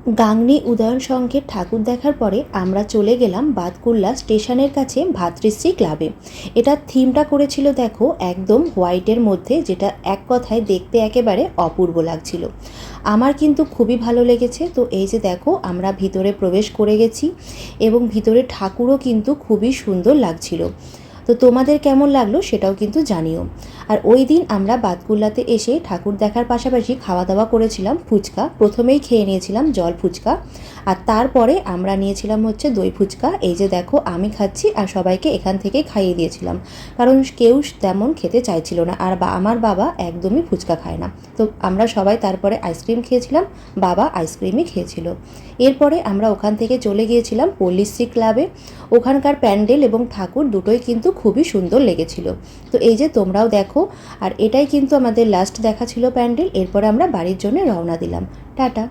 গাংনী উদয়ন সংঘের ঠাকুর দেখার পরে আমরা চলে গেলাম বাতকুল্লা স্টেশনের কাছে ভাতৃশ্রী ক্লাবে। এটার থিমটা করেছিল দেখো একদম হোয়াইটের মধ্যে, যেটা এক কথায় দেখতে একেবারে অপূর্ব লাগছিল। আমার কিন্তু খুবই ভালো লেগেছে। তো এই যে দেখো আমরা ভিতরে প্রবেশ করে গেছি এবং ভিতরে ঠাকুরও কিন্তু খুবই সুন্দর লাগছিল। তো তোমাদের কেমন লাগলো সেটাও কিন্তু জানিও। আর ওই দিন আমরা বাতকুল্লাতে এসে ঠাকুর দেখার পাশাপাশি খাওয়া দাওয়া করেছিলাম ফুচকা। প্রথমেই খেয়ে নিয়েছিলাম জল ফুচকা, আর তারপরে আমরা নিয়েছিলাম হচ্ছে দই ফুচকা। এই যে দেখো আমি খাচ্ছি আর সবাইকে এখান থেকে খাইয়ে দিয়েছিলাম, কারণ কেউ তেমন খেতে চাইছিল না। আর আমার বাবা একদমই ফুচকা খায় না। তো আমরা সবাই তারপরে আইসক্রিম খেয়েছিলাম, বাবা আইসক্রিমই খেয়েছিল। এরপরে আমরা ওখান থেকে চলে গিয়েছিলাম পল্লীশ্রী ক্লাবে। ওখানকার প্যান্ডেল এবং ঠাকুর দুটোই কিন্তু খুবই সুন্দর লেগেছিল। তো এই যে তোমরাও দেখো। আর এটাই কিন্তু আমাদের লাস্ট দেখা ছিল প্যান্ডেল। এরপরে আমরা বাড়ির জন্য রওনা দিলাম। টাটা।